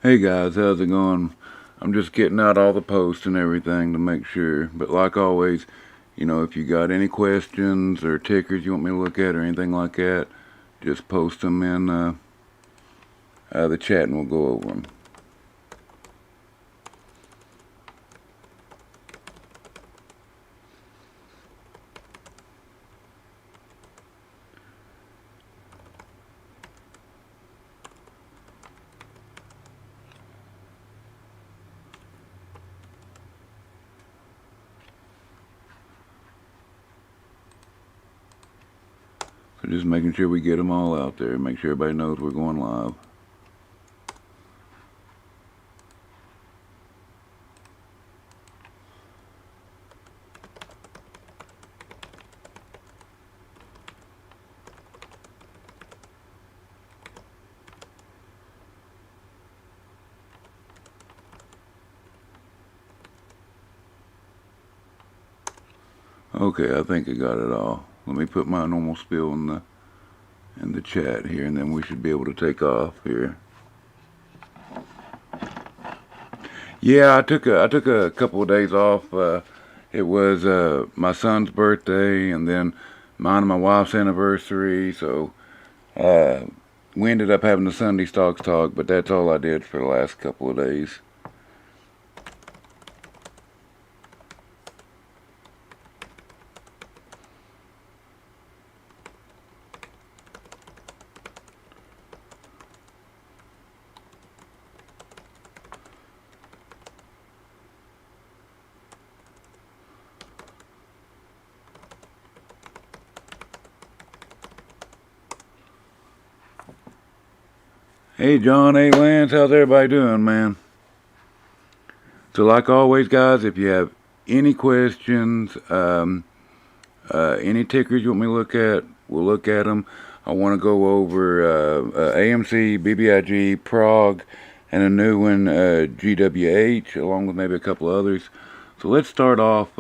Hey guys, how's it going? I'm just getting out all the posts and everything to make sure. But like always, if you got any questions or tickers you want me to look at or anything like that, just post them in the chat and we'll go over them. So just making sure we get them all out there. Make sure everybody knows we're going live. Okay, I think I got it all. Let me put my normal spiel in the chat here, and then we should be able to take off here. Yeah, I took a couple of days off. It was my son's birthday, and then mine and my wife's anniversary. So we ended up having the Sunday Stocks Talk, but that's all I did for the last couple of days. Hey John, hey Lance, how's everybody doing, man? So like always, guys, if you have any questions, any tickers you want me to look at, we'll look at them. I want to go over AMC, Bbig, Prog, and a new one, GWH, along with maybe a couple others. So let's start off,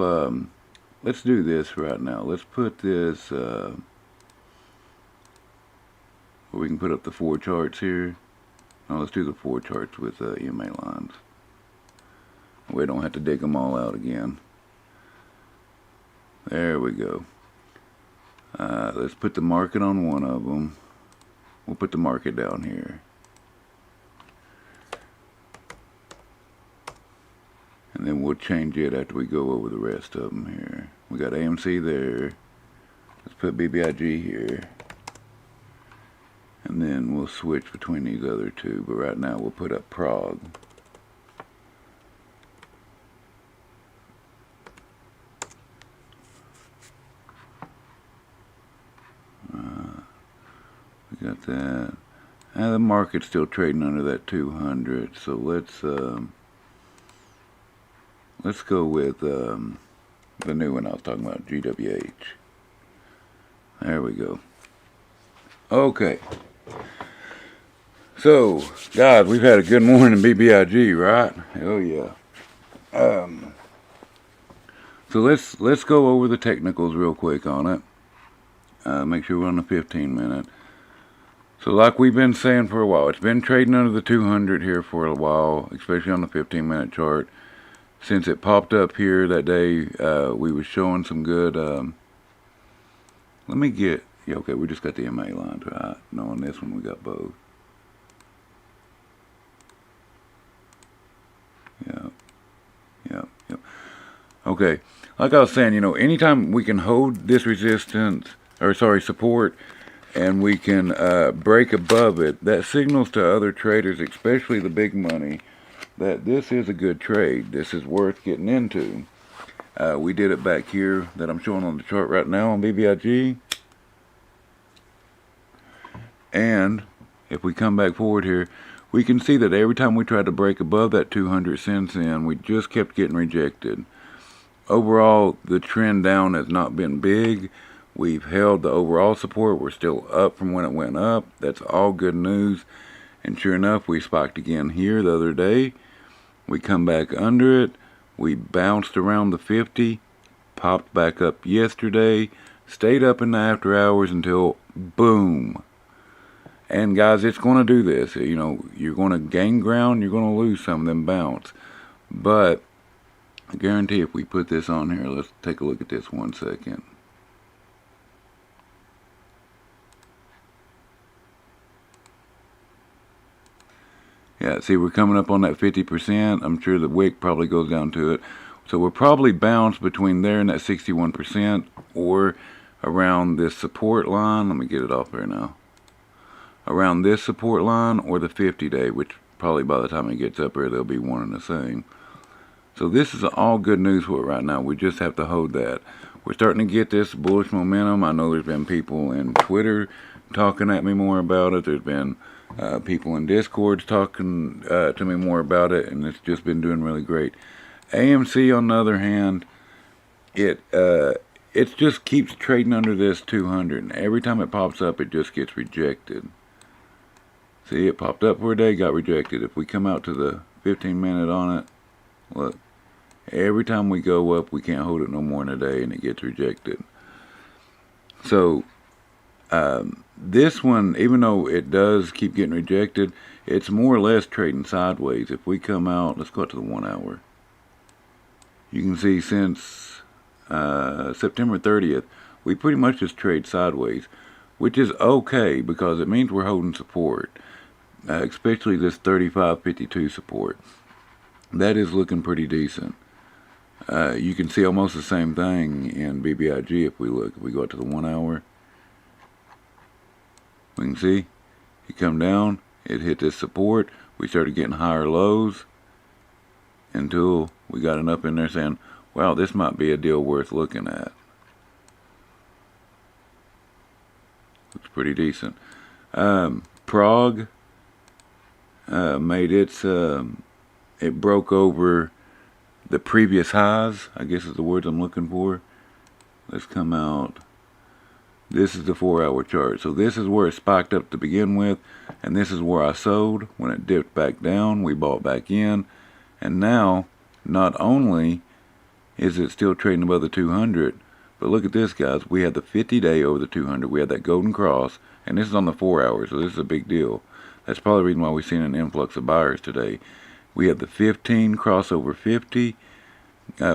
let's do this right now. Let's put this, where we can put up the 4 charts here. Now let's do the 4 charts with EMA lines. We don't have to dig them all out again. There we go. Let's put the market on one of them. We'll put the market down here. And then we'll change it after we go over the rest of them here. We got AMC there. Let's put Bbig here. And then we'll switch between these other two. But right now we'll put up Prog. We got that. And the market's still trading under that 200. So let's go with the new one I was talking about, GWH. There we go. Okay. So, guys, we've had a good morning Bbig, right? Oh yeah. So let's go over the technicals real quick on it. Make sure we're on the 15-minute. So like we've been saying for a while, it's been trading under the 200 here for a while, especially on the 15-minute chart. Since it popped up here that day, we was showing some good. Let me get. Yeah, okay, we just got the MA lines, right? No, on this one we got both. Yep. Okay, like I was saying, anytime we can hold this resistance, support, and we can break above it, that signals to other traders, especially the big money, that this is a good trade. This is worth getting into. We did it back here that I'm showing on the chart right now on Bbig. And if we come back forward here, we can see that every time we tried to break above that 200 since then, we just kept getting rejected. Overall, the trend down has not been big. We've held the overall support. We're still up from when it went up. That's all good news. And sure enough, we spiked again here the other day. We come back under it. We bounced around the 50, popped back up yesterday, stayed up in the after hours until boom. And guys, it's going to do this. You know, you're going to gain ground, you're going to lose some of them bounce. But I guarantee if we put this on here, let's take a look at this 1 second. Yeah, see, we're coming up on that 50%. I'm sure the wick probably goes down to it. So we'll probably bounce between there and that 61%, or around this support line. Let me get it off there now. Around this support line or the 50-day, which probably by the time it gets up here, they'll be one and the same. So this is all good news for it right now. We just have to hold that. We're starting to get this bullish momentum. I know there's been people in Twitter talking at me more about it. There's been people in Discord talking to me more about it, and it's just been doing really great. AMC, on the other hand, it just keeps trading under this 200, and every time it pops up, it just gets rejected. See, it popped up for a day, got rejected. If we come out to the 15-minute on it, look, every time we go up, we can't hold it no more than a day, and it gets rejected. So this one, even though it does keep getting rejected, it's more or less trading sideways. If we come out, let's go out to the 1 hour. You can see since September 30th, we pretty much just trade sideways, which is okay because it means we're holding support, especially this 35.52 support. That is looking pretty decent. You can see almost the same thing in BBIG if we look. If we go out to the 1 hour, we can see it come down, it hit this support, we started getting higher lows until we got an up in there saying, wow, this might be a deal worth looking at. Looks pretty decent. Prog made its, it broke over the previous highs, I guess is the words I'm looking for. Let's come out. This is the 4-hour chart. So this is where it spiked up to begin with, and this is where I sold. When it dipped back down, we bought back in, and now not only is it still trading above the 200, but look at this, guys. We had the 50-day over the 200. We had that golden cross, and this is on the 4 hours, so this is a big deal. That's probably the reason why we've seen an influx of buyers today. We had the 15 crossover 50.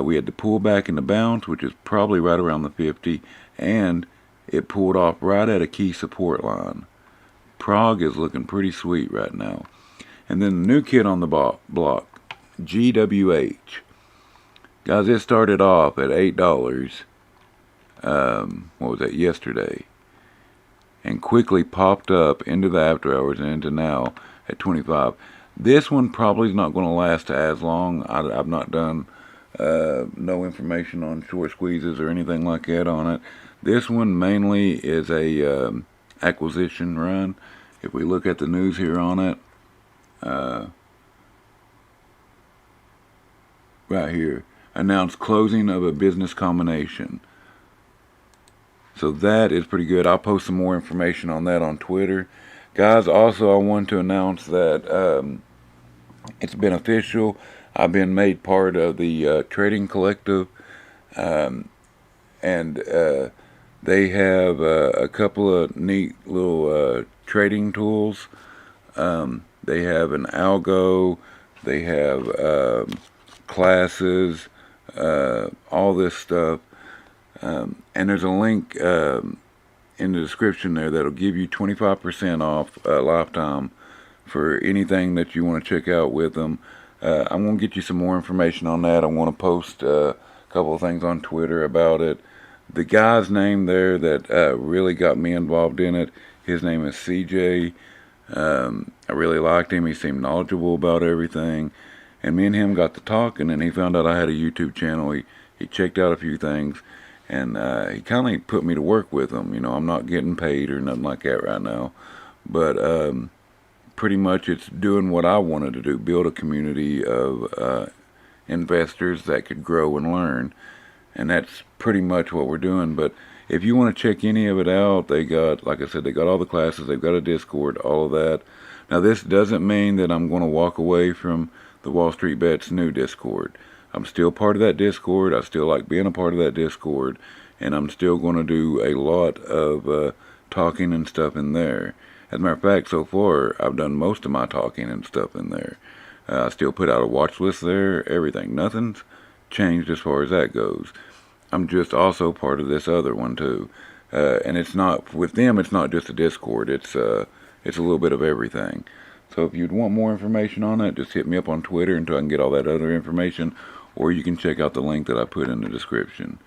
We had the pullback and the bounce, which is probably right around the 50, and it pulled off right at a key support line. Prog is looking pretty sweet right now. And then the new kid on the block, GWH. Guys, it started off at $8. What was that, yesterday? And quickly popped up into the after hours and into now at 25. This one probably is not going to last as long. I've not done no information on short squeezes or anything like that on it. This one mainly is a acquisition run. If we look at the news here on it, right here, announced closing of a business combination. So that is pretty good. I'll post some more information on that on Twitter. Guys, also I want to announce that it's been official. I've been made part of the Trading Collective, and they have a couple of neat little trading tools. They have an ALGO, they have classes, all this stuff. And there's a link in the description there that'll give you 25% off lifetime for anything that you want to check out with them. I'm going to get you some more information on that. I want to post a couple of things on Twitter about it. The guy's name there that really got me involved in it, his name is CJ. I really liked him. He seemed knowledgeable about everything. And me and him got to talking, and he found out I had a YouTube channel. He checked out a few things, and he kind of put me to work with him. You know, I'm not getting paid or nothing like that right now. But pretty much it's doing what I wanted to do, build a community of investors that could grow and learn. And that's pretty much what we're doing. But if you want to check any of it out, they got, like I said, they got all the classes, they've got a Discord, all of that. Now this doesn't mean that I'm going to walk away from the Wall Street Bets new Discord. I'm still part of that Discord. I still like being a part of that Discord, and I'm still going to do a lot of talking and stuff in there. As a matter of fact, so far, I've done most of my talking and stuff in there. I still put out a watch list there, everything. Nothing's changed as far as that goes. I'm just also part of this other one too. And it's not, with them, it's not just a Discord. It's a little bit of everything. So if you'd want more information on that, just hit me up on Twitter until I can get all that other information, or you can check out the link that I put in the description.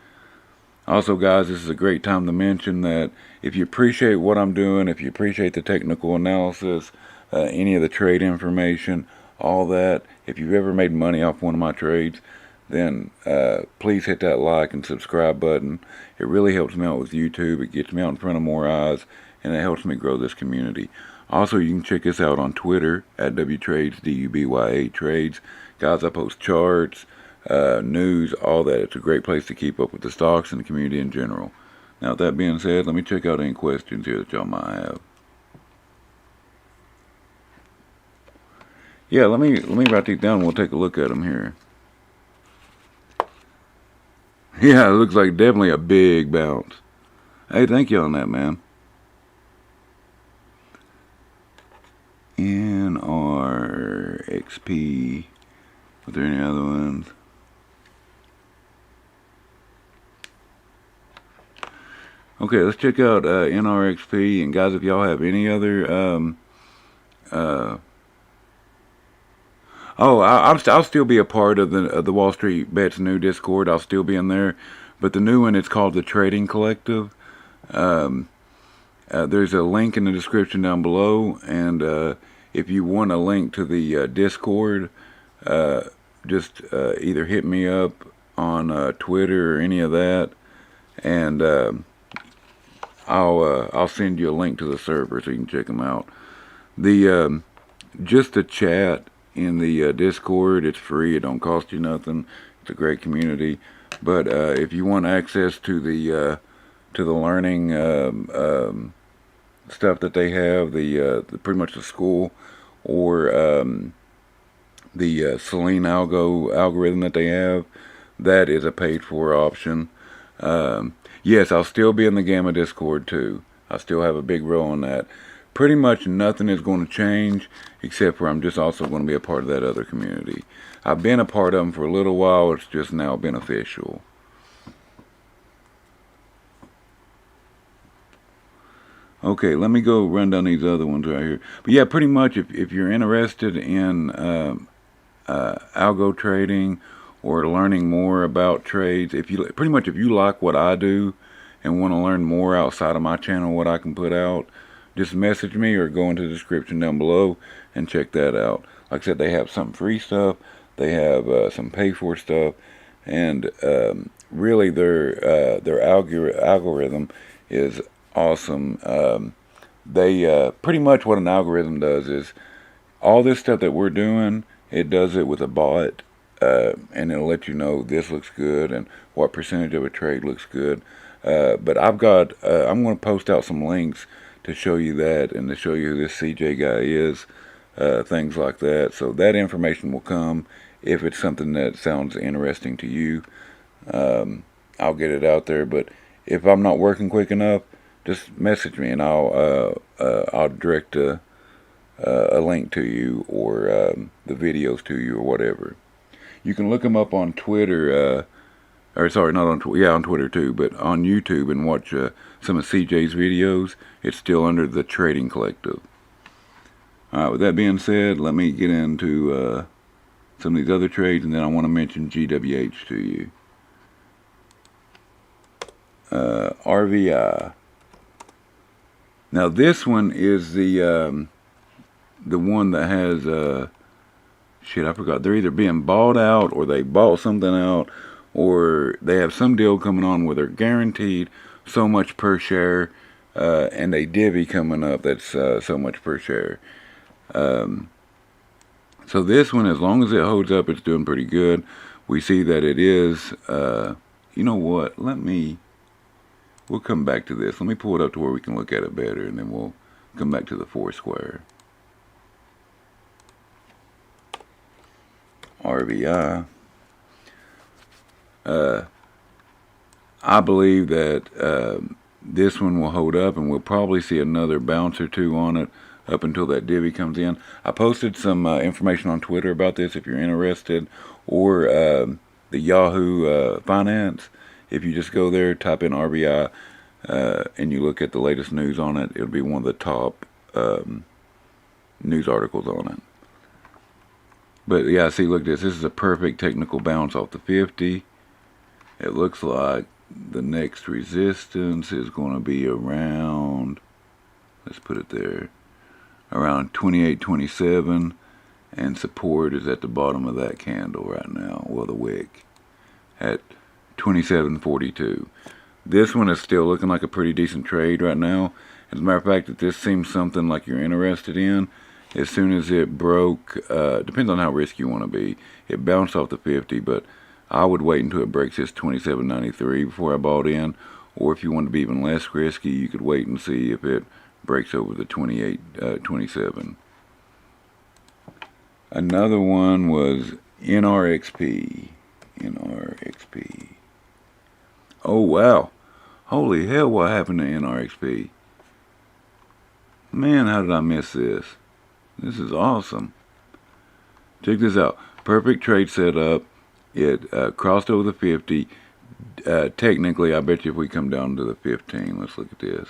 Also, guys, this is a great time to mention that if you appreciate what I'm doing, if you appreciate the technical analysis, any of the trade information, all that, if you've ever made money off one of my trades, then please hit that like and subscribe button. It really helps me out with YouTube. It gets me out in front of more eyes, and it helps me grow this community. Also, you can check us out on Twitter at WTrades, DUBYA Trades. Guys, I post charts, news, all that. It's a great place to keep up with the stocks and the community in general. Now, with that being said, let me check out any questions here that y'all might have. Yeah, let me write these down and we'll take a look at them here. Yeah, it looks like definitely a big bounce. Hey, thank you on that, man. Nrxp. Are there any other ones? Okay, let's check out Nrxp. And guys, if y'all have any other I'll still be a part of the Wall Street Bets new Discord. I'll still be in there, but the new one, it's called the Trading Collective. There's a link in the description down below, and if you want a link to the Discord, just either hit me up on Twitter or any of that, and I'll send you a link to the server so you can check them out. Just the chat in the Discord, it's free. It don't cost you nothing. It's a great community. But if you want access to the learning stuff that they have, the pretty much the school, or the Selene ALGO algorithm that they have, that is a paid for option. Yes, I'll still be in the Gamma Discord too. I still have a big role in that. Pretty much nothing is going to change, except for I'm just also going to be a part of that other community. I've been a part of them for a little while. It's just now beneficial. Okay, let me go run down these other ones right here. But yeah, pretty much if you're interested in algo trading or learning more about trades, if you like what I do and want to learn more outside of my channel, what I can put out, just message me or go into the description down below and check that out. Like I said, they have some free stuff, they have some pay for stuff, and really their algorithm is awesome. They pretty much what an algorithm does is all this stuff that we're doing, it does it with a bot, and it'll let you know this looks good and what percentage of a trade looks good. But I'm going to post out some links to show you that and to show you who this CJ guy is, things like that. So that information will come if it's something that sounds interesting to you. I'll get it out there, but if I'm not working quick enough, just message me and I'll direct a link to you or the videos to you or whatever. You can look them up on Twitter, or sorry, not on Twitter, yeah, on Twitter too, but on YouTube and watch some of CJ's videos. It's still under the Trading Collective. Alright, with that being said, let me get into some of these other trades, and then I want to mention GWH to you. RVI. Now this one is the one that has shit, I forgot. They're either being bought out, or they bought something out, or they have some deal coming on where they're guaranteed so much per share, and a divvy coming up that's so much per share. So this one, as long as it holds up, it's doing pretty good. We see that it is, you know what, we'll come back to this. Let me pull it up to where we can look at it better, and then we'll come back to the Foursquare. RVI. I believe that this one will hold up, and we'll probably see another bounce or two on it up until that divvy comes in. I posted some information on Twitter about this if you're interested, or the Yahoo Finance. If you just go there, type in RBI, and you look at the latest news on it, it'll be one of the top news articles on it. But yeah, see, look at this. This is a perfect technical bounce off the 50. It looks like the next resistance is going to be around, let's put it there, around 28.27, and support is at the bottom of that candle right now, well, the wick, at 27.42. This one is still looking like a pretty decent trade right now. As a matter of fact, if this seems something like you're interested in, as soon as it broke, depends on how risky you want to be. It bounced off the 50, but I would wait until it breaks this 27.93 before I bought in. Or if you want to be even less risky, you could wait and see if it breaks over the 28.27. Another one was Nrxp. Nrxp. Oh wow. Holy hell, what happened to Nrxp? Man, how did I miss this? This is awesome. Check this out. Perfect trade setup. It crossed over the 50. Technically, I bet you if we come down to the 15, let's look at this.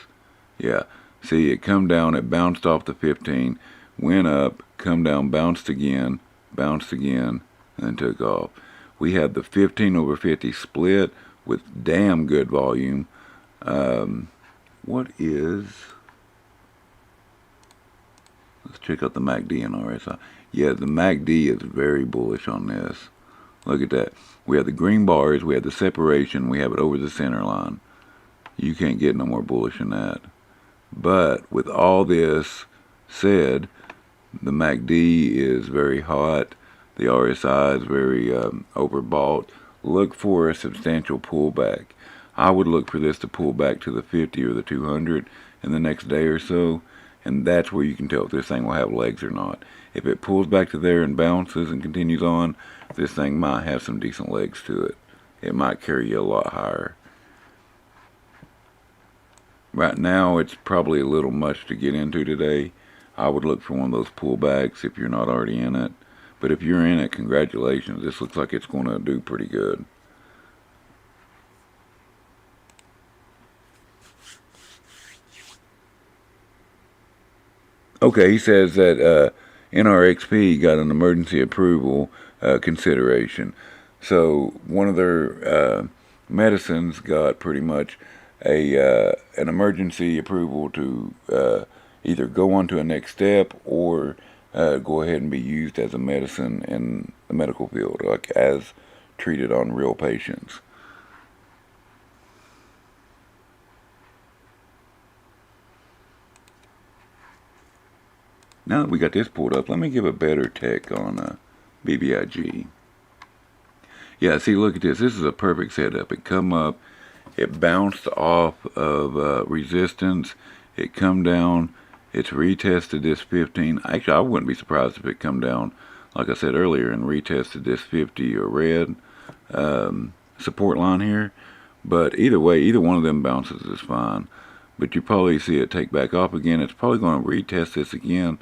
Yeah, see, it come down, it bounced off the 15, went up, come down, bounced again, and then took off. We had the 15 over 50 split with damn good volume. What is... Let's check out the MACD and RSI. Yeah, the MACD is very bullish on this. Look at that. We have the green bars, we have the separation, we have it over the center line. You can't get no more bullish than that. But with all this said, the MACD is very hot. The RSI is very overbought. Look for a substantial pullback. I would look for this to pull back to the 50 or the 200 in the next day or so. And that's where you can tell if this thing will have legs or not. If it pulls back to there and bounces and continues on, this thing might have some decent legs to it. It might carry you a lot higher. Right now, it's probably a little much to get into today. I would look for one of those pullbacks if you're not already in it. But if you're in it, congratulations. This looks like it's going to do pretty good. Okay, he says that Nrxp got an emergency approval consideration. So one of their medicines got pretty much an emergency approval to either go on to a next step or go ahead and be used as a medicine in the medical field, like as treated on real patients. Now that we got this pulled up, let me give a better tech on BBIG. Yeah, see, look at this. This is a perfect setup. It come up, it bounced off of resistance, it come down, it's retested this 15. Actually, I wouldn't be surprised if it come down, like I said earlier, and retested this 50 or red support line here. But either way, either one of them bounces is fine. But you probably see it take back off again. It's probably going to retest this again,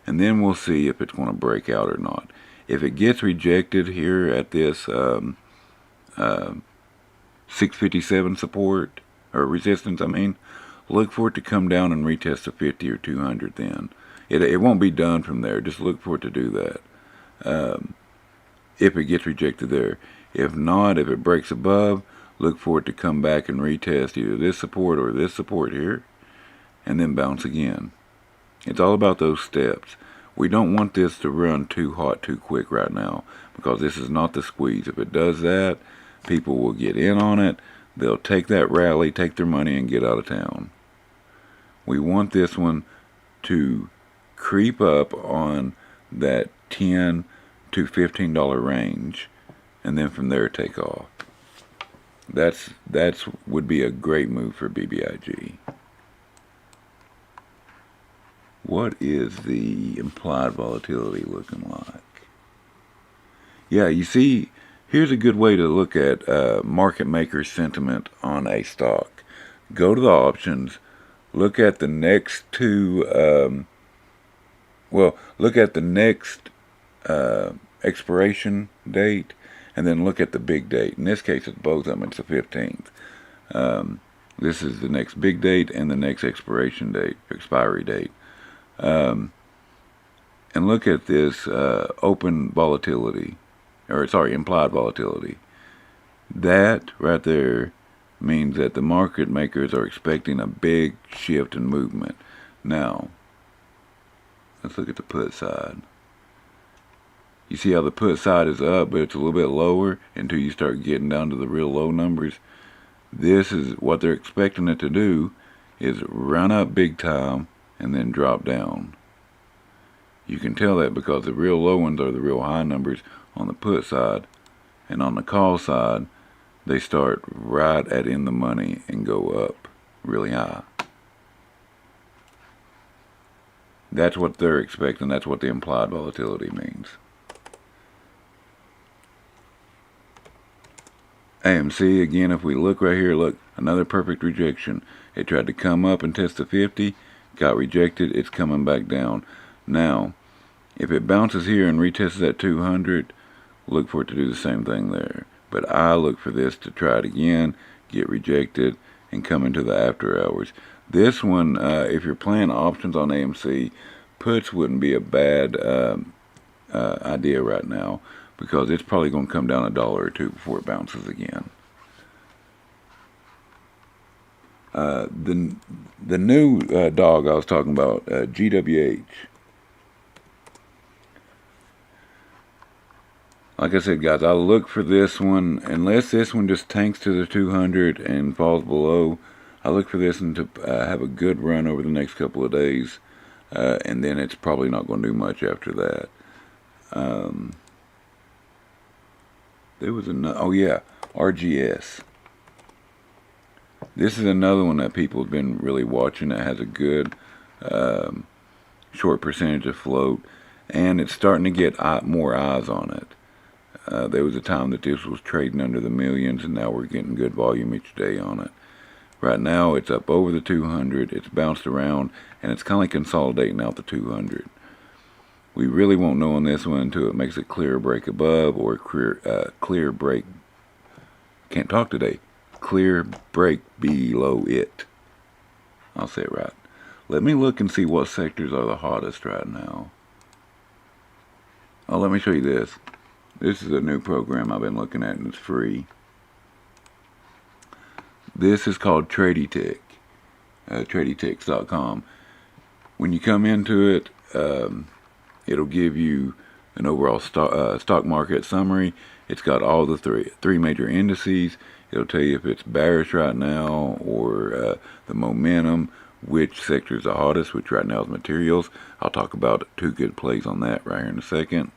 and then we'll see if it's going to break out or not. If it gets rejected here at this 657 support, or resistance, I mean, look for it to come down and retest the 50 or 200 then. It won't be done from there. Just look for it to do that. If it gets rejected there. If not, if it breaks above, look for it to come back and retest either this support or this support here, and then bounce again. It's all about those steps. We don't want this to run too hot too quick right now, because this is not the squeeze. If it does that, people will get in on it. They'll take that rally, take their money, and get out of town. We want this one to creep up on that $10 to $15 range, and then from there take off. That's would be a great move for BBIG. What is the implied volatility looking like? Yeah, you see, here's a good way to look at market maker sentiment on a stock. go to the options, look at the next two, look at the next expiration date, and then look at the big date. In this case, it's both of them. It's the 15th. This is the next big date and the next expiry date. And look at this implied volatility. That right there means that the market makers are expecting a big shift in movement. Now, let's look at the put side. You see how the put side is up, but it's a little bit lower until you start getting down to the real low numbers. This is what they're expecting it to do, is run up big time and then drop down. You can tell that because the real low ones are the real high numbers on the put side, and on the call side they start right at in the money and go up really high. That's what they're expecting. That's what the implied volatility means. AMC, again, if we look right here, look, another perfect rejection. It tried to come up and test the 50, got rejected, it's coming back down. Now, if it bounces here and retests that 200, look for it to do the same thing there. But I look for this to try it again, get rejected, and come into the after hours. This one, if you're playing options on AMC, puts wouldn't be a bad idea right now, because it's probably going to come down $1 or $2 before it bounces again. The new dog I was talking about, GWH. Like I said, guys, I look for this one, unless this one just tanks to the 200 and falls below. I look for this one to have a good run over the next couple of days, and then it's probably not going to do much after that. There was another, RGS. This is another one that people have been really watching that has a good short percentage of float, and it's starting to get more eyes on it. There was a time that this was trading under the millions, and now we're getting good volume each day on it. Right now it's up over the 200, it's bounced around, and it's kind of like consolidating out the 200. We really won't know on this one until it makes a clear break above, or clear break, can't talk today, clear break below it. I'll say it right. Let me look and see what sectors are the hottest right now. Oh, let me show you this. This is a new program I've been looking at, and it's free. This is called TradyTick, TradyTicks.com. When you come into it, it'll give you an overall stock market summary. It's got all the three major indices. It'll tell you if it's bearish right now, or the momentum, which sector is the hottest, which right now is materials. I'll talk about 2 good plays on that right here in a second.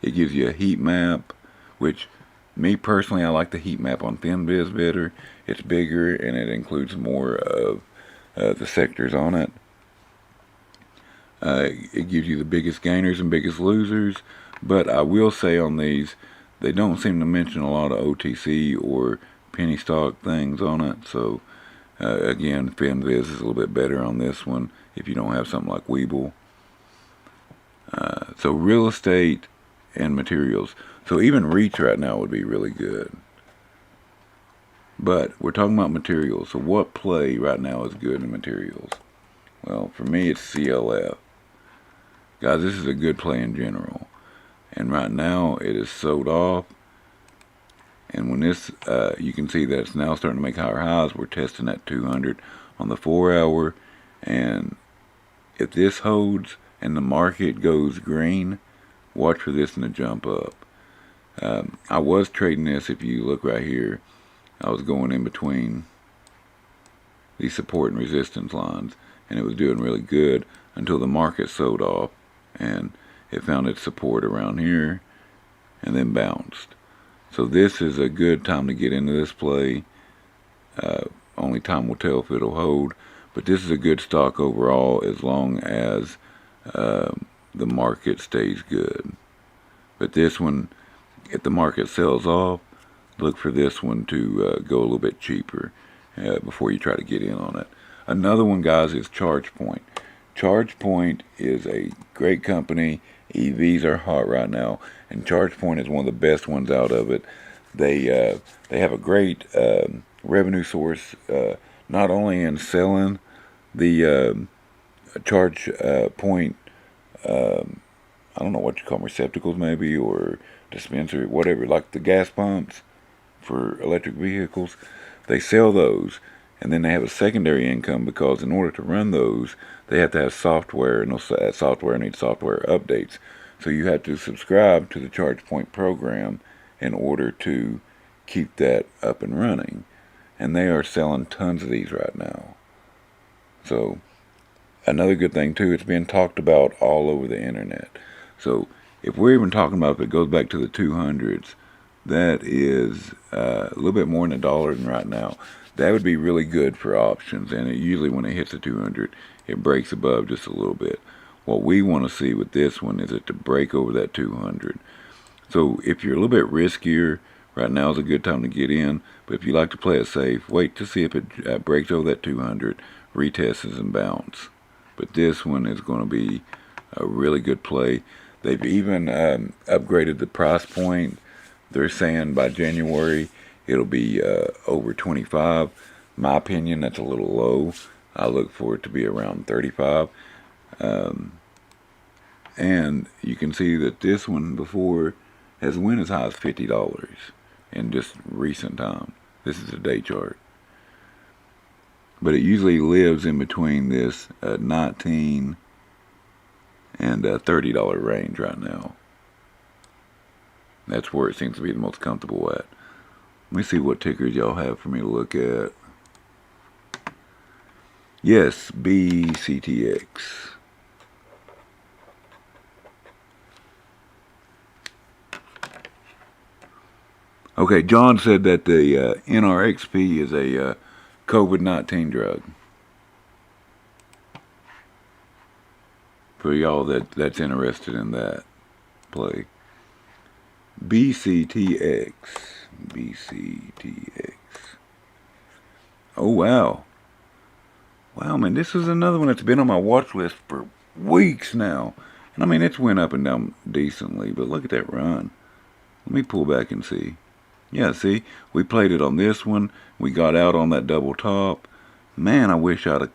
It gives you a heat map, which me personally, I like the heat map on FinViz better. It's bigger and it includes more of the sectors on it. It gives you the biggest gainers and biggest losers, but I will say on these, they don't seem to mention a lot of OTC or penny stock things on it. So again, FinViz is a little bit better on this one if you don't have something like Webull. So real estate and materials. So even REITs right now would be really good. But we're talking about materials. So what play right now is good in materials? Well, for me, it's CLF. Guys, this is a good play in general. And right now, it is sold off. And when this, you can see that it's now starting to make higher highs. We're testing at 200 on the 4 hour. And if this holds and the market goes green, watch for this to jump up. I was trading this, if you look right here, I was going in between these support and resistance lines, and it was doing really good until the market sold off, and it found its support around here and then bounced. So this is a good time to get into this play. Only time will tell if it'll hold, but this is a good stock overall as long as the market stays good. But this one, if the market sells off, look for this one to go a little bit cheaper. before you try to get in on it. Another one, guys, is ChargePoint. ChargePoint is a great company. EVs are hot right now, and ChargePoint is one of the best ones out of it. They have a great revenue source, not only in selling the charge point, I don't know what you call them, receptacles maybe, or dispenser, whatever, like the gas pumps for electric vehicles. They sell those, and then they have a secondary income because in order to run those, they have to have software, and that software needs software updates. So you have to subscribe to the ChargePoint program in order to keep that up and running. And they are selling tons of these right now. So another good thing too, it's being talked about all over the internet. So if we're even talking about, if it goes back to the 200s, that is a little bit more than $1 right now. That would be really good for options, and usually when it hits the 200, it breaks above just a little bit. What we want to see with this one is it to break over that 200. So if you're a little bit riskier, right now is a good time to get in. But if you like to play it safe, wait to see if it breaks over that 200, retest and bounce. But this one is going to be a really good play. They've even upgraded the price point. They're saying by January it'll be over 25. My opinion, that's a little low. I look for it to be around 35. And you can see that this one before has went as high as $50 in just recent time. This is a day chart. But it usually lives in between this $19 and $30 range right now. That's where it seems to be the most comfortable at. Let me see what tickers y'all have for me to look at. Yes, BCTX. Okay, John said that the Nrxp is a COVID-19 drug. For y'all that's interested in that play. BCTX. BCTX. Oh, wow. Wow, man, this is another one that's been on my watch list for weeks now. And I mean, it's went up and down decently, but look at that run. Let me pull back and see. Yeah, see, we played it on this one. We got out on that double top. Man, I wish I'd have...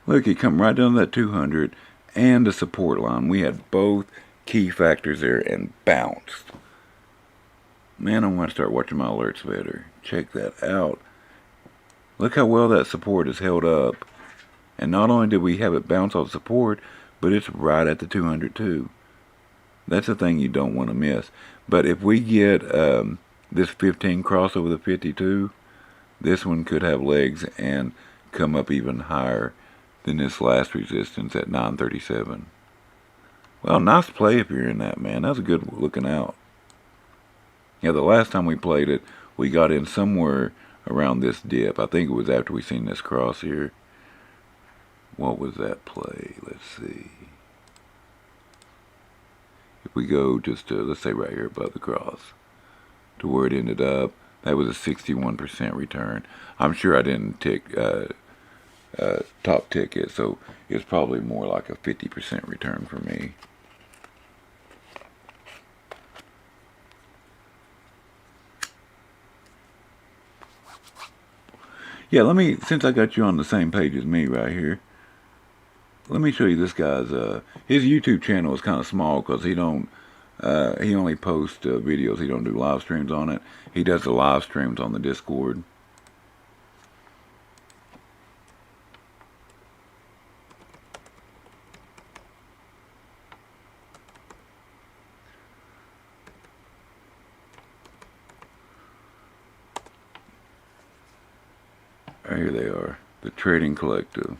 Look, it come right down to that 200 and the support line. We had both key factors there and bounced. Man, I'm going to start watching my alerts better. Check that out. Look how well that support is held up. And not only did we have it bounce off support, but it's right at the 200 too. That's the thing you don't want to miss. But if we get this 15 cross over the 52, this one could have legs and come up even higher than this last resistance at 937. Well, nice play if you're in that, man. That was a good looking out. Yeah, the last time we played it, we got in somewhere around this dip. I think it was after we seen this cross here. What was that play? Let's see. If we go just to, let's say right here above the cross, to where it ended up, that was a 61% return. I'm sure I didn't top ticket, so it's probably more like a 50% return for me. Yeah, let me, since I got you on the same page as me right here, let me show you this guy's, his YouTube channel is kind of small because he only posts videos, he don't do live streams on it. He does the live streams on the Discord. Here they are, the Trading Collective.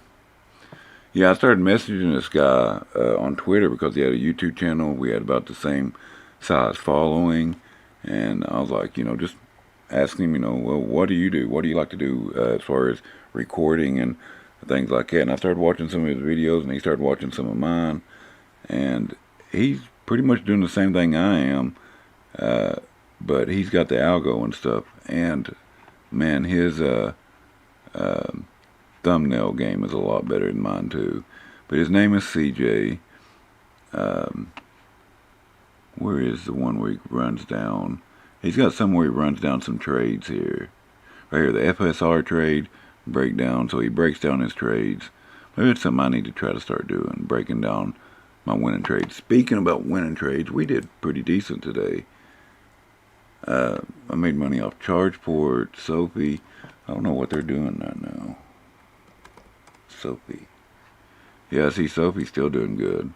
Yeah, I started messaging this guy on Twitter because he had a YouTube channel. We had about the same size following. And I was like, just asking him, well, what do you do? What do you like to do as far as recording and things like that? And I started watching some of his videos, and he started watching some of mine. And he's pretty much doing the same thing I am. But he's got the ALGO and stuff. And, man, his thumbnail game is a lot better than mine too. But his name is CJ. Where is the one where he runs down? He's got somewhere he runs down some trades here. Right here, the FSR trade breakdown. So he breaks down his trades. Maybe it's something I need to try to start doing, breaking down my winning trades. Speaking about winning trades, we did pretty decent today. I made money off Chargeport, Sophie. I don't know what they're doing right now. Sophie. Yeah, I see Sophie's still doing good.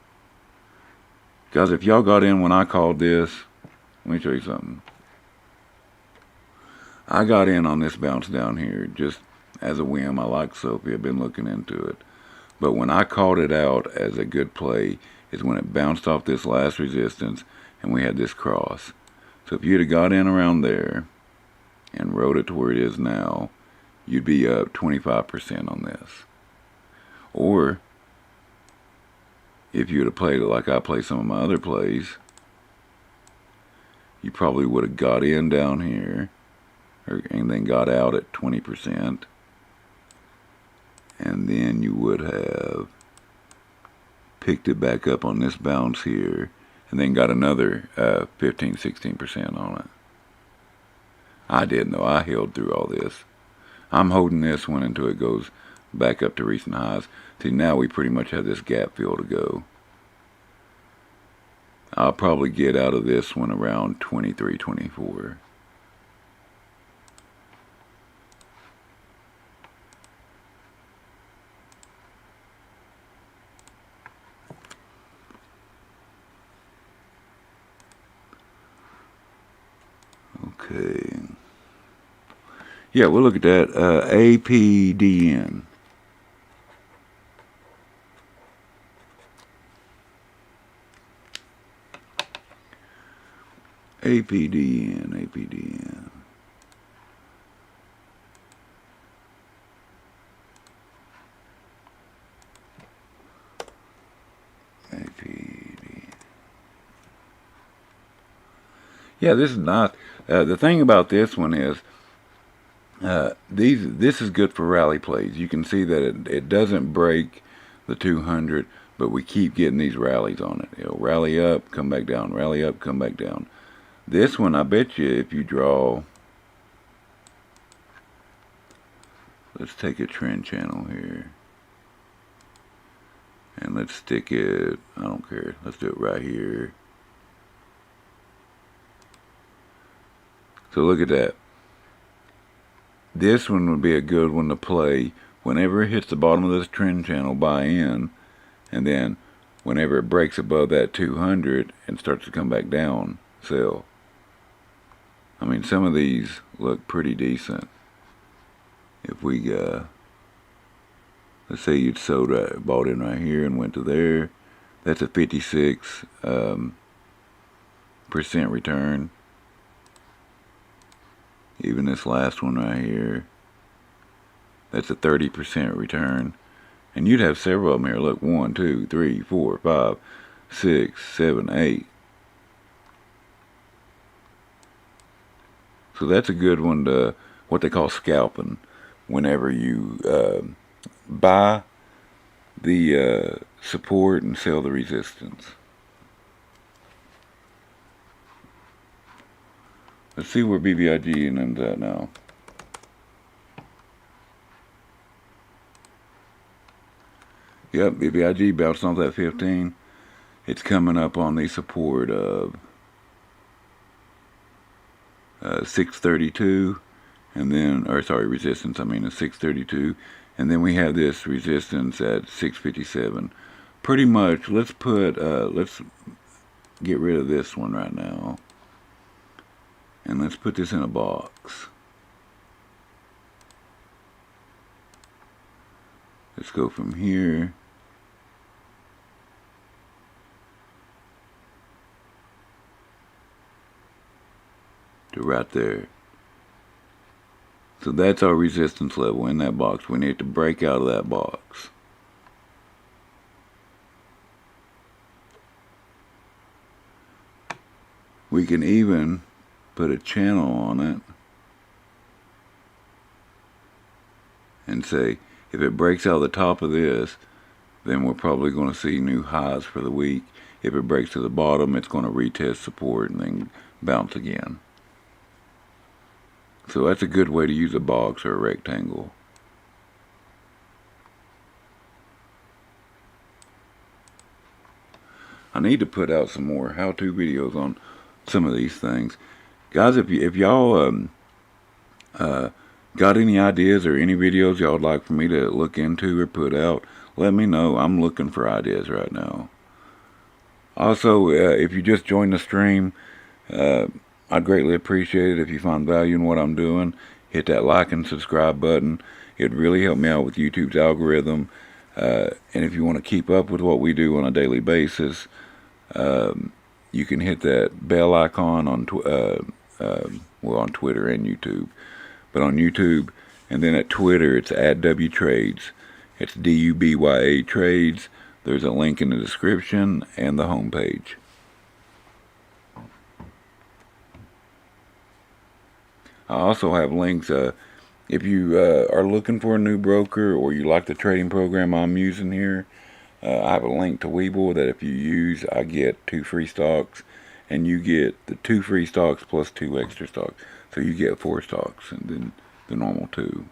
Guys, if y'all got in when I called this, let me show you something. I got in on this bounce down here just as a whim. I like Sophie. I've been looking into it. But when I called it out as a good play is when it bounced off this last resistance and we had this cross. So if you'd have got in around there and rode it to where it is now, you'd be up 25% on this. Or if you would have played it like I play some of my other plays, you probably would have got in down here and then got out at 20%. And then you would have picked it back up on this bounce here and then got another 15-16% on it. I didn't though. I held through all this. I'm holding this one until it goes back up to recent highs. See, now we pretty much have this gap fill to go. I'll probably get out of this one around 23, 24. Okay. Yeah, we'll look at that. APDN. APDN. Yeah, this is not. The thing about this one is, this is good for rally plays. You can see that it doesn't break the 200, but we keep getting these rallies on it. It'll rally up, come back down, rally up, come back down. This one, I bet you, if you draw, let's take a trend channel here, and let's stick it. I don't care. Let's do it right here. So look at that. This one would be a good one to play whenever it hits the bottom of this trend channel, buy in, and then whenever it breaks above that 200 and starts to come back down, sell. I mean, some of these look pretty decent. If we let's say you'd bought in right here and went to there, that's a 56% return. Even this last one right here, that's a 30% return. And you'd have several of them here. Look, 1, 2, 3, 4, 5, 6, 7, 8. So that's a good one to, what they call scalping. Whenever you buy the support and sell the resistance. Let's see where BBIG ends at now. Yep, BBIG bounced off that 15. It's coming up on the support of 632, and then, or sorry, resistance. I mean, a 632, and then we have this resistance at 657. Pretty much. Let's put. Let's get rid of this one right now. And let's put this in a box. Let's go from here to right there. So that's our resistance level in that box. We need to break out of that box. We can even put a channel on it and and say, if it breaks out of the top of this, then we're probably going to see new highs for the week. If it breaks to the bottom, it's going to retest support and then bounce again. So that's a good way to use a box or a rectangle. I need to put out some more how-to videos on some of these things. Guys, if y'all got any ideas or any videos y'all would like for me to look into or put out, let me know. I'm looking for ideas right now. Also, if you just joined the stream, I'd greatly appreciate it if you find value in what I'm doing. Hit that like and subscribe button. It'd really help me out with YouTube's algorithm. And if you want to keep up with what we do on a daily basis, you can hit that bell icon on on Twitter and YouTube. But on YouTube and then at Twitter, it's @WTrades. It's DUBYA Trades. There's a link in the description and the homepage. I also have links. If you are looking for a new broker or you like the trading program I'm using here, I have a link to Webull that if you use, I get 2 free stocks, and you get the 2 free stocks plus 2 extra stocks. So you get 4 stocks and then the normal 2.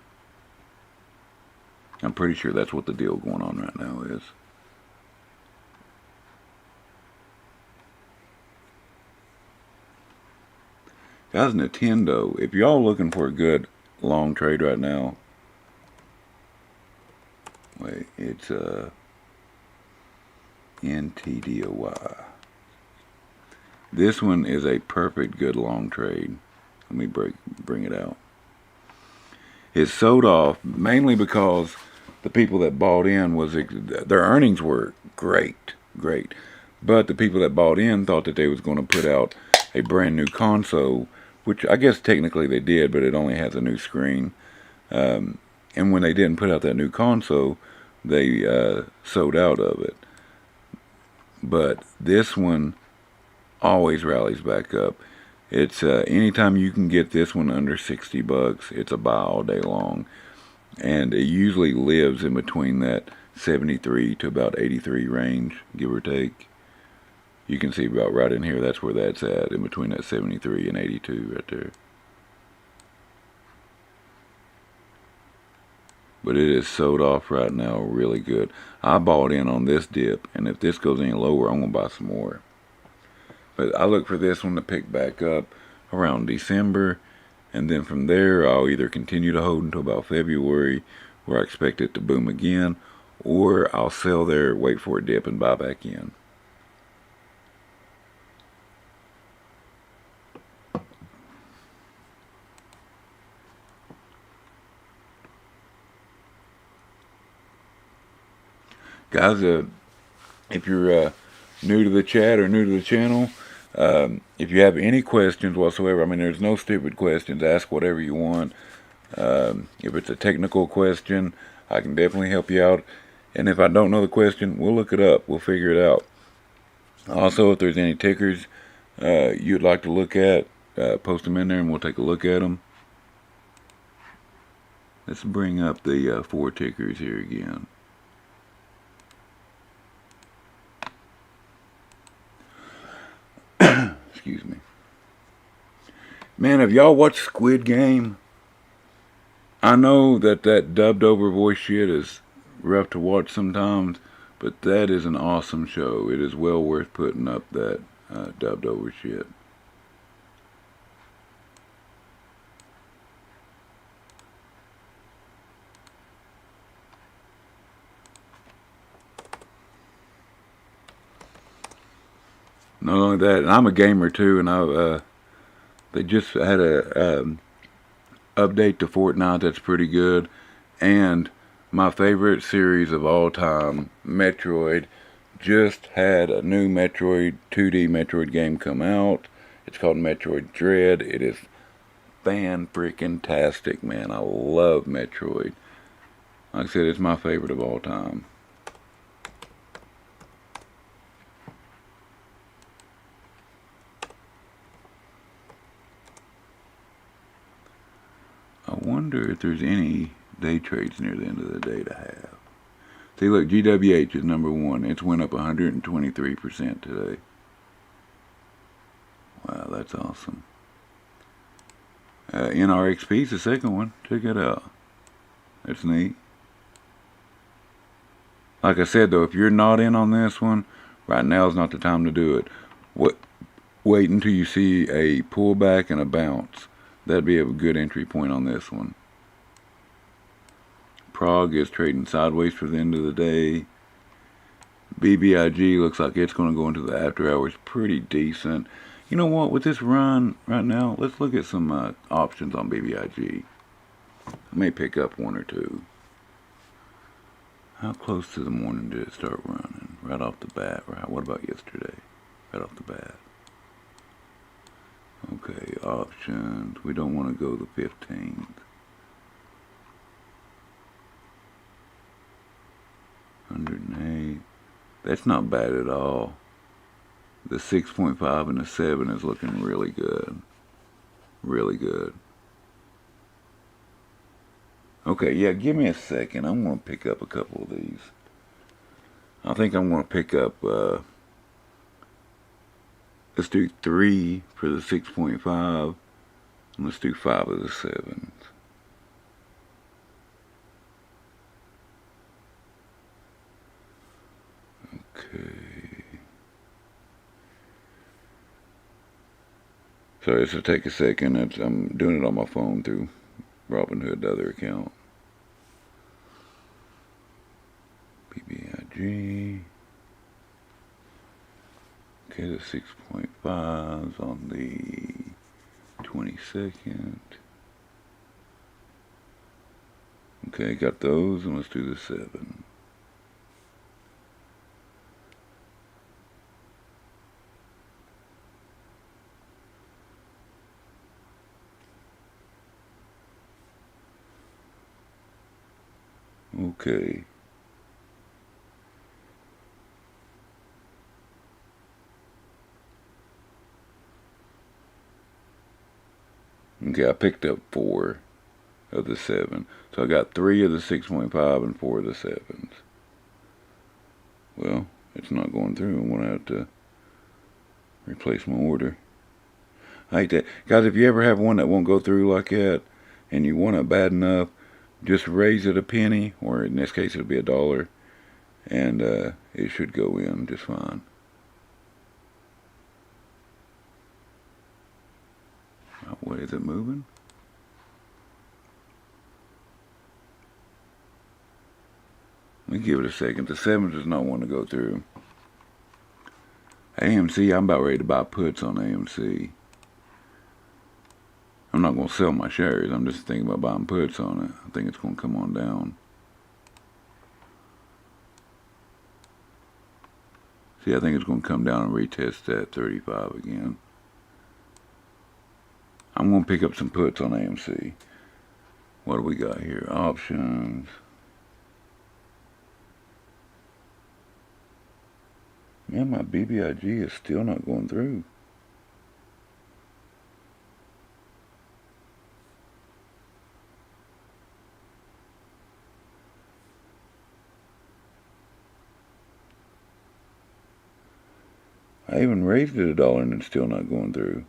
I'm pretty sure that's what the deal going on right now is. Guys, Nintendo, if y'all looking for a good long trade right now, wait, it's NTDOY. This one is a perfect good long trade. Let me bring it out. It sold off mainly because the people that bought in their earnings were great, but the people that bought in thought that they was going to put out a brand new console, which I guess technically they did, but it only has a new screen. And when they didn't put out that new console, they sold out of it. But this one always rallies back up. It's anytime you can get this one under $60, it's a buy all day long. And it usually lives in between that 73 to about 83 range, give or take. You can see about right in here, that's where that's at, in between that 73 and 82 right there. But it is sold off right now really good. I bought in on this dip, and if this goes any lower, I'm going to buy some more. But I look for this one to pick back up around December, and then from there I'll either continue to hold until about February, where I expect it to boom again, or I'll sell there, wait for a dip, and buy back in. Guys, if you're new to the chat or new to the channel, if you have any questions whatsoever, I mean, there's no stupid questions. Ask whatever you want. If it's a technical question, I can definitely help you out. And if I don't know the question, we'll look it up. We'll figure it out. Also, if there's any tickers you'd like to look at, post them in there and we'll take a look at them. Let's bring up the 4 tickers here again. Excuse me. Man, have y'all watched Squid Game? I know that dubbed over voice shit is rough to watch sometimes, but that is an awesome show. It is well worth putting up that dubbed over shit. Not only that, and I'm a gamer too, and they just had a update to Fortnite that's pretty good, and my favorite series of all time, Metroid, just had a new Metroid 2D Metroid game come out. It's called Metroid Dread. It is fan-freaking-tastic, man. I love Metroid. Like I said, it's my favorite of all time. I wonder if there's any day trades near the end of the day to have. See, look, GWH is number one. It's went up 123% today. Wow, that's awesome. Nrxp is the second one. Check it out. That's neat. Like I said, though, if you're not in on this one, right now is not the time to do it. Wait until you see a pullback and a bounce. That'd be a good entry point on this one. Prog is trading sideways for the end of the day. Bbig looks like it's going to go into the after hours pretty decent. You know what? With this run right now, let's look at some options on Bbig. I may pick up one or two. How close to the morning did it start running? Right off the bat, right? What about yesterday? Right off the bat. Okay, options. We don't want to go the 15th. $108. That's not bad at all. The 6.5 and the 7 is looking really good. Really good. Okay, yeah, give me a second. I'm going to pick up a couple of these. I think I'm going to pick up, let's do 3 for the 6.5, and let's do 5 of the 7s. Okay. Sorry, this will take a second. I'm doing it on my phone through Robinhood, the other account. Bbig. Okay, the 6.5s on the 22nd. Okay, got those, and let's do the 7. Okay. Okay, I picked up 4 of the 7. So I got 3 of the 6.5 and 4 of the 7s. Well, it's not going through. I'm going to have to replace my order. I hate that. Guys, if you ever have one that won't go through like that, and you want it bad enough, just raise it a penny, or in this case it'll be $1, and it should go in just fine. What is it moving? Let me give it a second. The 7 does not want to go through. AMC, I'm about ready to buy puts on AMC. I'm not going to sell my shares. I'm just thinking about buying puts on it. I think it's going to come on down. See, I think it's going to come down and retest that 35 again. I'm going to pick up some puts on AMC. What do we got here? Options. Man, my Bbig is still not going through. I even raised it $1 and it's still not going through.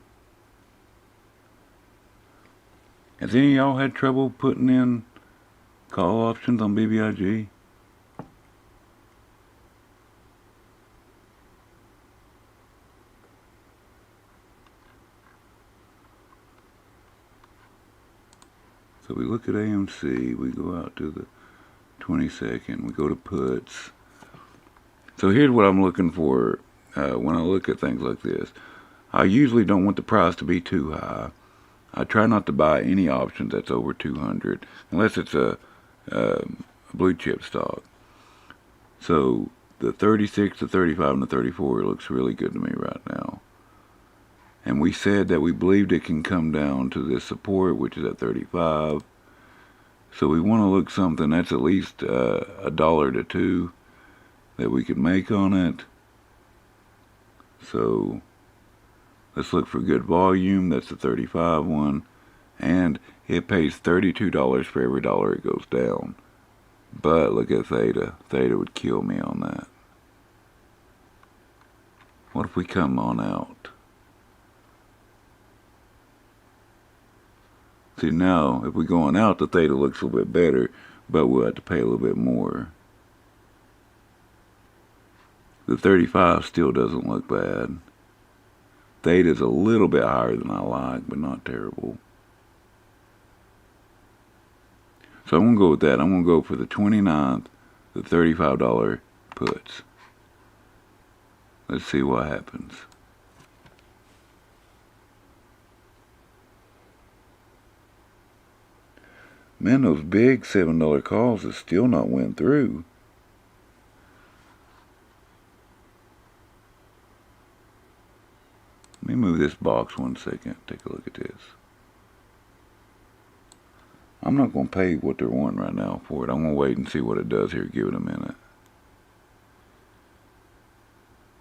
Has any of y'all had trouble putting in call options on Bbig? So we look at AMC, we go out to the 22nd, we go to puts. So here's what I'm looking for when I look at things like this. I usually don't want the price to be too high. I try not to buy any options that's over 200 unless it's a blue chip stock. So the 36, the 35, and the 34 looks really good to me right now. And we said that we believed it can come down to this support, which is at 35. So we want to look something that's at least $1 to $2 that we could make on it. So let's look for good volume. That's the 35 one. and it pays $32 for every dollar it goes down. But look at theta. Theta would kill me on that. What if we come on out? See, now, if we go on out, the theta looks a little bit better, but we'll have to pay a little bit more. The 35 still doesn't look bad. Theta's a little bit higher than I like, but not terrible. So I'm going to go with that. I'm going to go for the 29th, the $35 puts. Let's see what happens. Man, those big $7 calls have still not went through. Let me move this box 1 second. Take a look at this. I'm not going to pay what they're wanting right now for it. I'm going to wait and see what it does here. Give it a minute.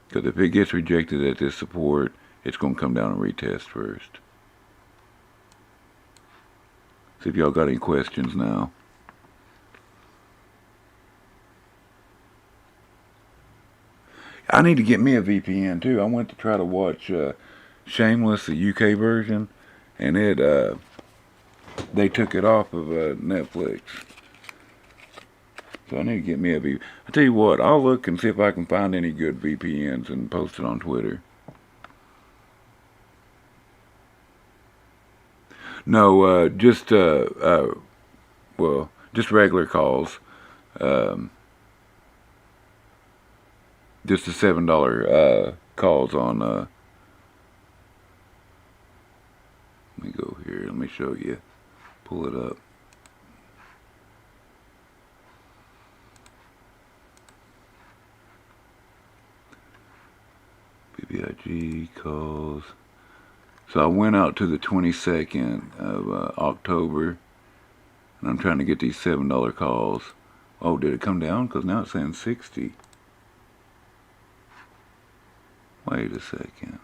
Because if it gets rejected at this support, it's going to come down and retest first. See if y'all got any questions now. I need to get me a VPN too. I went to try to watch Shameless, the UK version, and they took it off of Netflix. So I need to get me a VPN. I tell you what, I'll look and see if I can find any good VPNs and post it on Twitter. No, just regular calls. Just the $7 calls on. Let me go here. Let me show you. Pull it up. Bbig calls. So I went out to the 22nd of October, and I'm trying to get these $7 calls. Oh, did it come down? Because now it's saying 60. Wait a second.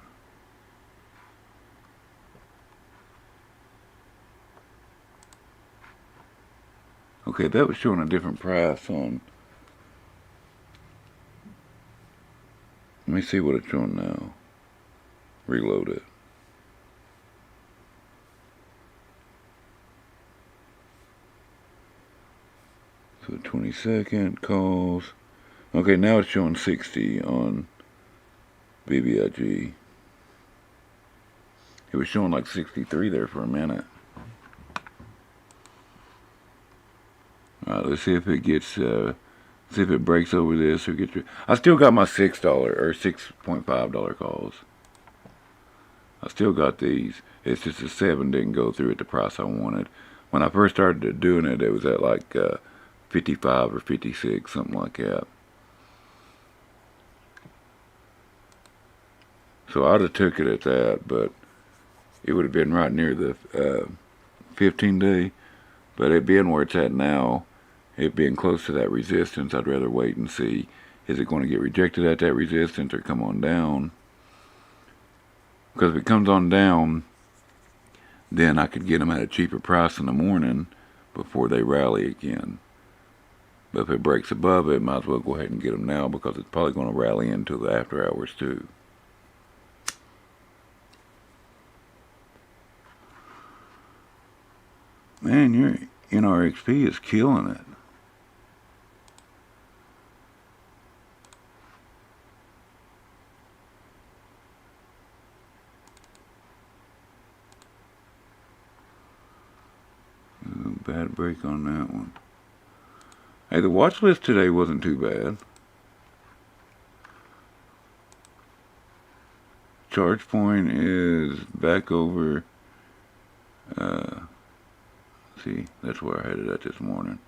Okay, that was showing a different price on. Let me see what it's showing now. Reload it. So 22nd calls. Okay, now it's showing 60 on Bbig. It was showing like 63 there for a minute. Alright, let's see if it gets, see if it breaks over this or gets. I still got my $6 or $6.5 calls. I still got these. It's just the 7 didn't go through at the price I wanted. When I first started doing it, it was at like 55 or 56, something like that. So I'd have took it at that, but it would have been right near the 15-day. But it being where it's at now, it being close to that resistance, I'd rather wait and see. Is it going to get rejected at that resistance or come on down? Because if it comes on down, then I could get them at a cheaper price in the morning before they rally again. But if it breaks above it, might as well go ahead and get them now, because it's probably going to rally into the after hours too. Man, your Nrxp is killing it. Ooh, bad break on that one. Hey, the watch list today wasn't too bad. Charge point is back over. See, that's where I had it at this morning.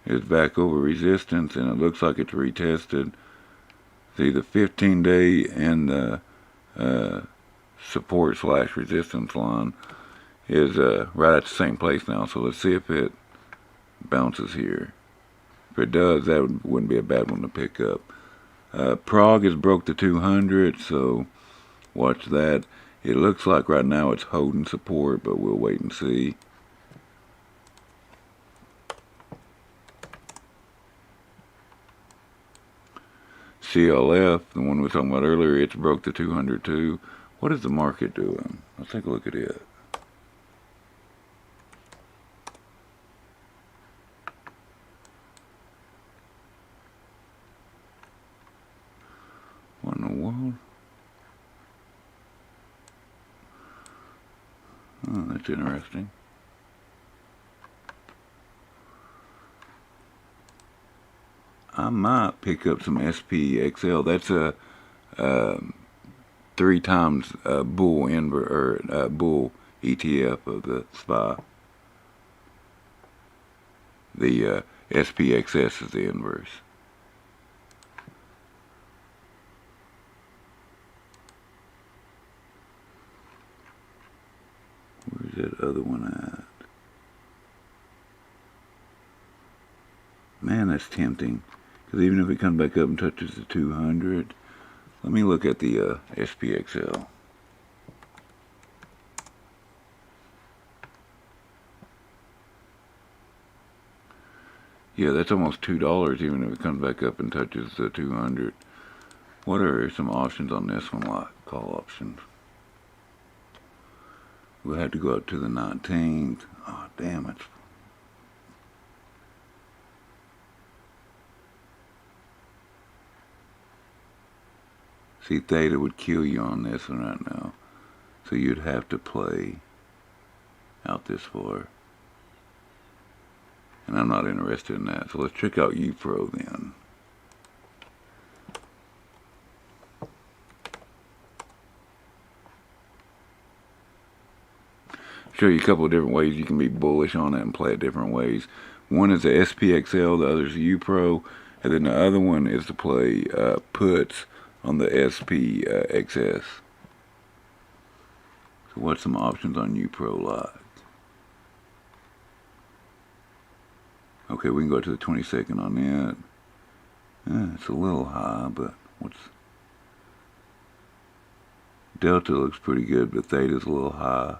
It's back over resistance, and it looks like it's retested. See, the 15-day and the support / resistance line is right at the same place now. So let's see if it bounces here. If it does, that wouldn't be a bad one to pick up. Prog has broke the 200, so watch that. It looks like right now it's holding support, but we'll wait and see. CLF, the one we were talking about earlier, it's broke the 200 too. What is the market doing? Let's take a look at it. What in the world? Oh, that's interesting. I might pick up some SPXL. That's a 3 times bull bull ETF of the SPY. The SPXS is the inverse. Where's that other one at? Man, that's tempting. Because even if it comes back up and touches the 200, let me look at the SPXL. Yeah, that's almost $2 even if it comes back up and touches the 200. What are some options on this one, like call options? We'll have to go up to the 19th. Oh, damn it. See, theta would kill you on this one right now. So you'd have to play out this far. And I'm not interested in that. So let's check out UPRO then. Show you a couple of different ways you can be bullish on it and play it different ways. One is the SPXL, the other is UPRO, and then the other one is to play puts on the SPXS. So what's some options on UPRO like? Okay, we can go to the 22nd on it. It's a little high, but what's... Delta looks pretty good, but theta's a little high.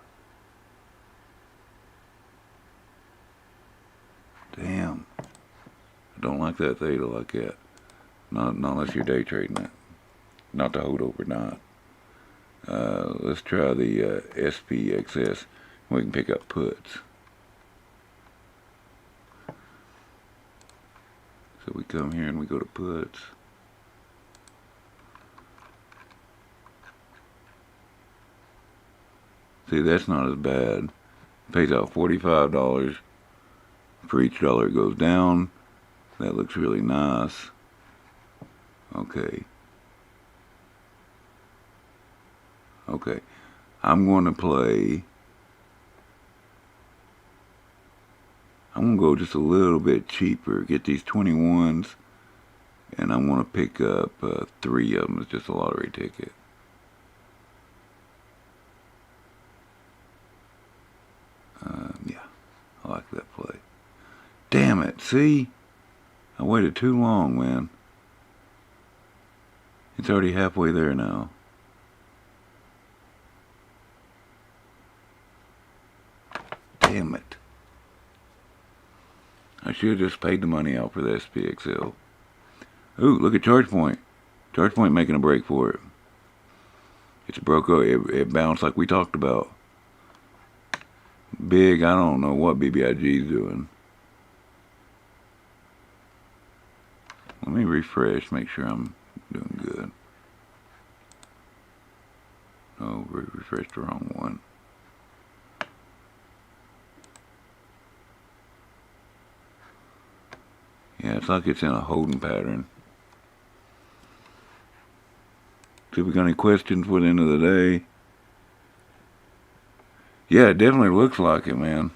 Damn. I don't like that theta like that. Not unless you're day trading it. Not to hold overnight. Let's try the SPXS. We can pick up puts. So we come here and we go to puts. See, that's not as bad. It pays out $45 for each dollar it goes down. That looks really nice. Okay. Okay. I'm going to play... I'm going to go just a little bit cheaper. Get these 21s. And I'm going to pick up 3 of them. It's just a lottery ticket. Yeah. I like that play. Damn it. See? I waited too long, man. It's already halfway there now. Damn it. I should have just paid the money out for the SPXL. Ooh, look at ChargePoint. ChargePoint making a break for it. It's broke. It bounced like we talked about. Big, I don't know what BBIG is doing. Let me refresh, make sure I'm doing good. Oh, refreshed the wrong one. Yeah, it's like it's in a holding pattern. See if we got any questions for the end of the day. Yeah, it definitely looks like it, man.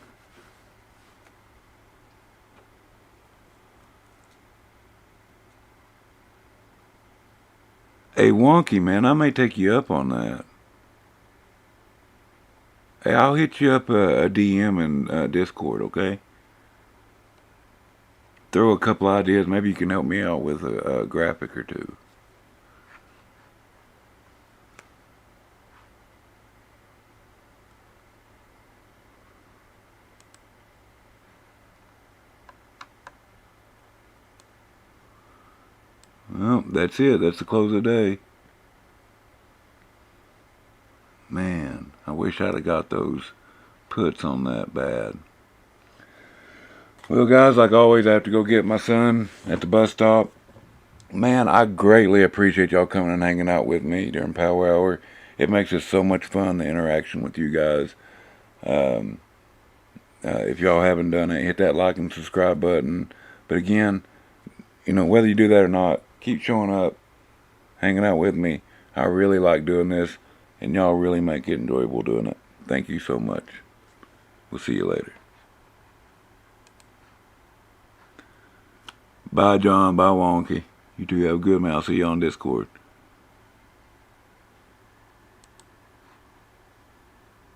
Hey, Wonky, man, I may take you up on that. Hey, I'll hit you up a DM in Discord, okay? Throw a couple ideas. Maybe you can help me out with a graphic or two. that's it. That's the close of the day. Man, I wish I'd have got those puts on that bad. Well, guys, like always, I have to go get my son at the bus stop. Man, I greatly appreciate y'all coming and hanging out with me during Power Hour. It makes it so much fun, the interaction with you guys. If y'all haven't done it, hit that like and subscribe button. But again, you know, whether you do that or not, keep showing up, hanging out with me. I really like doing this, and y'all really make it enjoyable doing it. Thank you so much. We'll see you later. Bye, John. Bye, Wonky. You two have a good man. I'll see you on Discord.